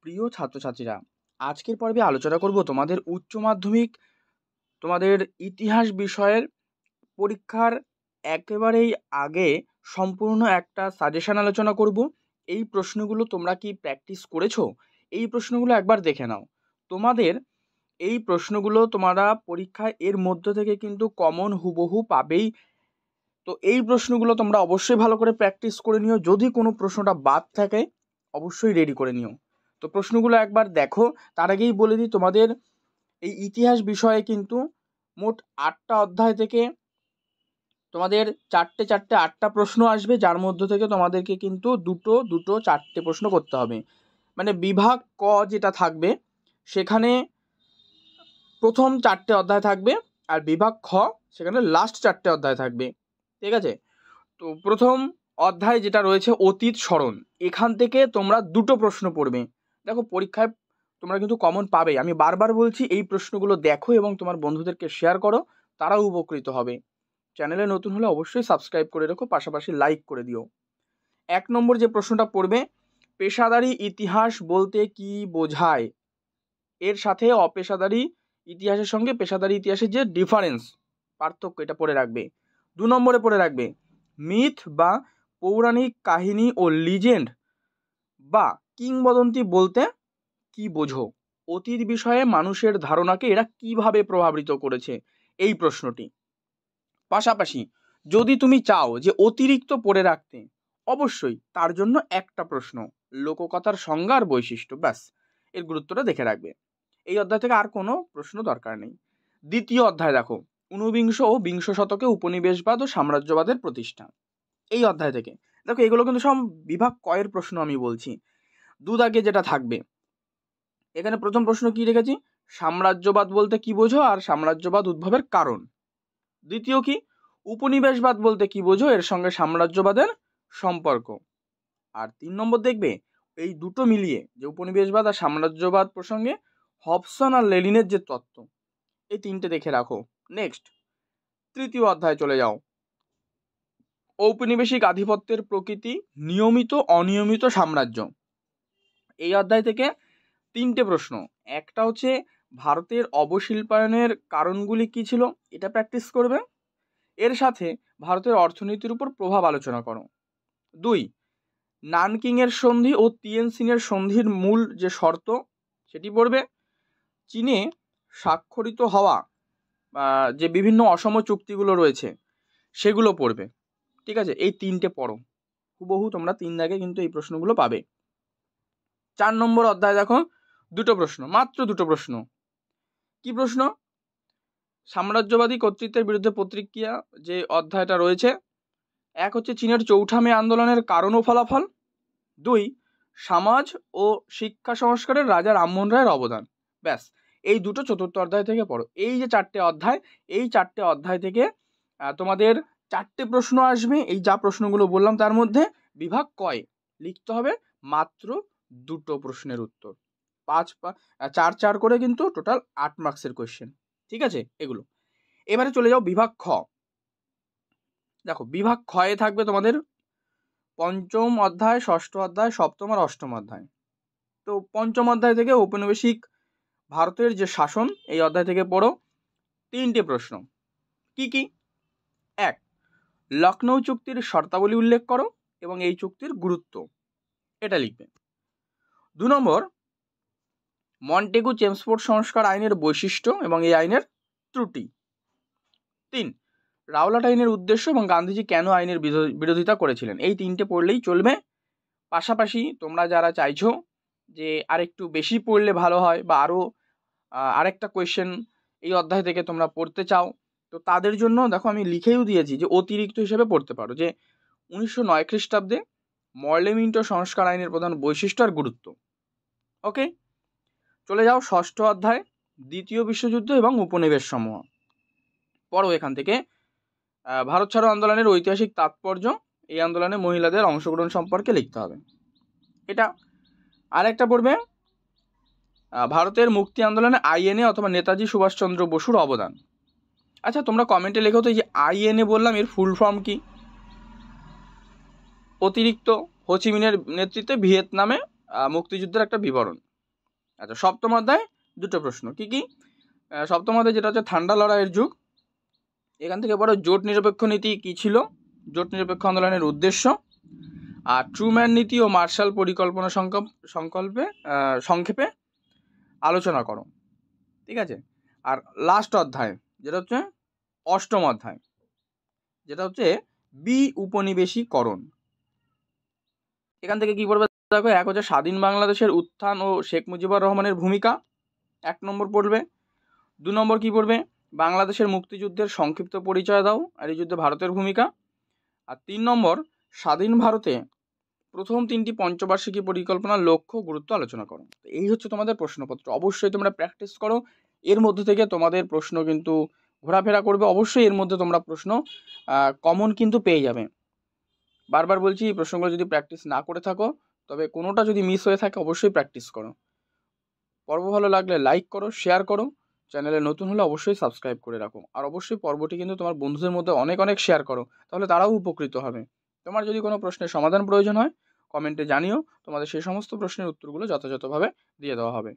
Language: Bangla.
প্রিয় ছাত্রছাত্রীরা, আজকের পর্বে আলোচনা করব তোমাদের উচ্চ মাধ্যমিক তোমাদের ইতিহাস বিষয়ের পরীক্ষার একেবারেই আগে সম্পূর্ণ একটা সাজেশন আলোচনা করব। এই প্রশ্নগুলো তোমরা কি প্র্যাকটিস করেছো? এই প্রশ্নগুলো একবার দেখে নাও। তোমাদের এই প্রশ্নগুলো তোমরা পরীক্ষায় এর মধ্য থেকে কিন্তু কমন হুবহু পাবেই। তো এই প্রশ্নগুলো তোমরা অবশ্যই ভালো করে প্র্যাকটিস করে নিও। যদি কোনো প্রশ্নটা বাদ থাকে অবশ্যই রেডি করে নিও। তো প্রশ্নগুলো একবার দেখো। তার আগেই বলে দিই, তোমাদের এই ইতিহাস বিষয়ে কিন্তু মোট 8টা অধ্যায় থেকে তোমাদের চারটে 8টা প্রশ্ন আসবে, যার মধ্য থেকে তোমাদেরকে কিন্তু দুটো 4টে প্রশ্ন করতে হবে। মানে বিভাগ ক যেটা থাকবে সেখানে প্রথম 4টে অধ্যায় থাকবে, আর বিভাগ খ সেখানে লাস্ট 4টে অধ্যায় থাকবে। ঠিক আছে? তো প্রথম অধ্যায় যেটা রয়েছে অতীত স্মরণ, এখান থেকে তোমরা 2টো প্রশ্ন পড়বে। দেখো, পরীক্ষায় তোমরা কিন্তু কমন পাবে। আমি বারবার বলছি, এই প্রশ্নগুলো দেখো এবং তোমার বন্ধুদেরকে শেয়ার করো, তারাও উপকৃত হবে। চ্যানেলে নতুন হলে অবশ্যই সাবস্ক্রাইব করে রেখো, পাশাপাশি লাইক করে দিও। 1 নম্বর যে প্রশ্নটা পড়বে, পেশাদারি ইতিহাস বলতে কি বোঝায়? এর সাথে অপেশাদারি ইতিহাসের সঙ্গে পেশাদারি ইতিহাসের যে ডিফারেন্স, পার্থক্য, এটা পড়ে রাখবে। 2 নম্বরে পড়ে রাখবে মিথ বা পৌরাণিক কাহিনী ও লিজেন্ড বা কিংবদন্তি বলতে কি বোঝো? অতীত বিষয়ে মানুষের ধারণাকে এরা কিভাবে প্রভাবিত করেছে, এই প্রশ্নটি। পাশাপাশি যদি তুমি চাও যে অতিরিক্ত পড়ে রাখতে, অবশ্যই তার জন্য একটা প্রশ্ন, লোককথার সংজ্ঞা আর বৈশিষ্ট্য, ব্যাস এর গুরুত্বটা দেখে রাখবে। এই অধ্যায় থেকে আর কোনো প্রশ্ন দরকার নেই। 2য় অধ্যায় দেখো, ঊনবিংশ ও বিংশ শতকে উপনিবেশবাদ ও সাম্রাজ্যবাদের প্রতিষ্ঠা। এই অধ্যায় থেকে দেখো, এগুলো কিন্তু সব বিভাগ কয়ের প্রশ্ন আমি বলছি। দুদাগে যেটা থাকবে, এখানে প্রথম প্রশ্ন কি রেখেছি, সাম্রাজ্যবাদ বলতে কি বোঝো আর সাম্রাজ্যবাদ উদ্ভবের কারণ। দ্বিতীয় কি, উপনিবেশবাদ বলতে কি বোঝো, এর সঙ্গে সাম্রাজ্যবাদের সম্পর্ক। আর 3 নম্বর দেখবে, এই দুটো মিলিয়ে যে উপনিবেশবাদ আর সাম্রাজ্যবাদ প্রসঙ্গে হবসন আর লেনিনের যে তত্ত্ব, এই 3টে দেখে রাখো। নেক্সট 3য় অধ্যায় চলে যাও, ঔপনিবেশিক আধিপত্যের প্রকৃতি, নিয়মিত অনিয়মিত সাম্রাজ্য। এই অধ্যায় থেকে 3টে প্রশ্ন। একটা হচ্ছে ভারতের অবশিল্পায়নের কারণগুলি কি ছিল, এটা প্র্যাকটিস করবে। এর সাথে ভারতের অর্থনীতির উপর প্রভাব আলোচনা করো। 2, নানকিংয়ের সন্ধি ও তিয়েনসিনের সন্ধির মূল যে শর্ত সেটি পড়বে। চীনে স্বাক্ষরিত হওয়া যে বিভিন্ন অসম চুক্তিগুলো রয়েছে সেগুলো পড়বে। ঠিক আছে? এই 3টে পড়ো, হুবহু তোমরা 3 দাগে কিন্তু এই প্রশ্নগুলো পাবে। 4 নম্বর অধ্যায় দেখো, 2টো প্রশ্ন, মাত্র 2টো প্রশ্ন। কি প্রশ্ন? সাম্রাজ্যবাদী কর্তৃত্বের বিরুদ্ধে প্রতিক্রিয়া যে অধ্যায়টা রয়েছে, 1 হচ্ছে চীনের চৌঠা মে আন্দোলনের কারণ ও ফলাফল। 2, সমাজ ও শিক্ষা সংস্কারের রাজা রামমোহন রায়ের অবদান। ব্যাস এই দুটো 4র্থ অধ্যায় থেকে পড়ো। এই যে 4টে অধ্যায়, এই 4টে অধ্যায় থেকে তোমাদের 4টে প্রশ্ন আসবে। এই যা প্রশ্নগুলো বললাম তার মধ্যে বিভাগ কয় লিখতে হবে মাত্র 2টো প্রশ্নের উত্তর। 4 করে কিন্তু টোটাল 8 মার্কসের কোয়েশ্চেন। ঠিক আছে? এগুলো এবারে চলে যাও বিভাগ খ। দেখো, বিভাগ খয়ে থাকবে তোমাদের 5ম অধ্যায়, 6ষ্ঠ অধ্যায়, 7ম আর 8ম অধ্যায়। তো 5ম অধ্যায় থেকে ঔপনিবেশিক ভারতের যে শাসন, এই অধ্যায় থেকে পড়ো 3টে প্রশ্ন। কি কি? 1, লখনৌ চুক্তির শর্তাবলী উল্লেখ করো এবং এই চুক্তির গুরুত্ব, এটা লিখবে। 2 নম্বর, মন্টেগু চেমসফোর্ড সংস্কার আইনের বৈশিষ্ট্য এবং এই আইনের ত্রুটি। 3, রাওলাট আইনের উদ্দেশ্য এবং গান্ধীজি কেন আইনের বিরোধিতা করেছিলেন। এই 3টে পড়লেই চলবে। পাশাপাশি তোমরা যারা চাইছো যে আরেকটু বেশি পড়লে ভালো হয় বা আরও আরেকটা কোয়েশ্চেন এই অধ্যায় থেকে তোমরা পড়তে চাও, তো তাদের জন্য দেখো আমি লিখেও দিয়েছি যে অতিরিক্ত হিসেবে পড়তে পারো, যে 1909 খ্রিস্টাব্দে মর্লেমিন্টো সংস্কার আইনের প্রধান বৈশিষ্ট্য আর গুরুত্ব। ওকে, চলে যাও 6ষ্ঠ অধ্যায়, দ্বিতীয় বিশ্বযুদ্ধ এবং উপনিবেশ সমূহ। পড়ো এখান থেকে ভারত ছাড়ো আন্দোলনের ঐতিহাসিক তাৎপর্য, এই আন্দোলনে মহিলাদের অংশগ্রহণ সম্পর্কে লিখতে হবে। এটা আরেকটা পড়বে, ভারতের মুক্তি আন্দোলনে আইএনএ অথবা নেতাজি সুভাষচন্দ্র বসুর অবদান। আচ্ছা, তোমরা কমেন্টে লেখো তো, এই যে আইএনএ বললাম এর ফুল ফর্ম কি? অতিরিক্ত হোচিমিনের নেতৃত্বে ভিয়েতনামে মুক্তিযুদ্ধের একটা বিবরণ। আচ্ছা, সপ্তম অধ্যায় দুটো প্রশ্ন কি কি? সপ্তম অধ্যায় যেটা হচ্ছে ঠান্ডা লড়াইয়ের যুগ, এখান থেকে পড়ো জোট নিরপেক্ষ নীতি কি ছিল, জোট নিরপেক্ষ আন্দোলনের উদ্দেশ্য, আর ট্রুম্যান নীতি ও মার্শাল পরিকল্পনা সংক্ষেপে আলোচনা করো। ঠিক আছে। আর লাস্ট অধ্যায় যেটা হচ্ছে অষ্টম অধ্যায়, যেটা হচ্ছে উপনিবেশীকরণ। এখান থেকে কি পড়বে দেখো, এক হচ্ছে স্বাধীন বাংলাদেশের উত্থান ও শেখ মুজিবুর রহমানের ভূমিকা, 1 নম্বর পড়বে। 2 নম্বর কি পড়বে, বাংলাদেশের মুক্তিযুদ্ধের সংক্ষিপ্ত পরিচয় দাও আর এই যুদ্ধে ভারতের ভূমিকা। আর 3 নম্বর স্বাধীন ভারতে প্রথম 3টি পঞ্চবার্ষিকী পরিকল্পনার লক্ষ্য গুরুত্ব আলোচনা করো। এই হচ্ছে তোমাদের প্রশ্নপত্র। অবশ্যই তোমরা প্র্যাকটিস করো, এর মধ্যে থেকে তোমাদের প্রশ্ন কিন্তু ঘোরাফেরা করবে, অবশ্যই এর মধ্যে তোমরা প্রশ্ন কমন কিন্তু পেয়ে যাবে। বারবার বলছি, এই প্রশ্নগুলো যদি প্র্যাকটিস না করে থাকো, তবে কোনোটা যদি মিস হয়ে থাকে অবশ্যই প্র্যাকটিস করো। পর্ব ভালো লাগলে লাইক করো, শেয়ার করো, চ্যানেলে নতুন হলে অবশ্যই সাবস্ক্রাইব করে রাখো। আর অবশ্যই পর্বটি কিন্তু তোমার বন্ধুদের মধ্যে অনেক অনেক শেয়ার করো, তাহলে তারাও উপকৃত হবে। তোমার যদি কোনো প্রশ্নের সমাধান প্রয়োজন হয় কমেন্টে জানিও, তোমাদের সেই সমস্ত প্রশ্নের উত্তরগুলো যথাযথভাবে দিয়ে দেওয়া হবে।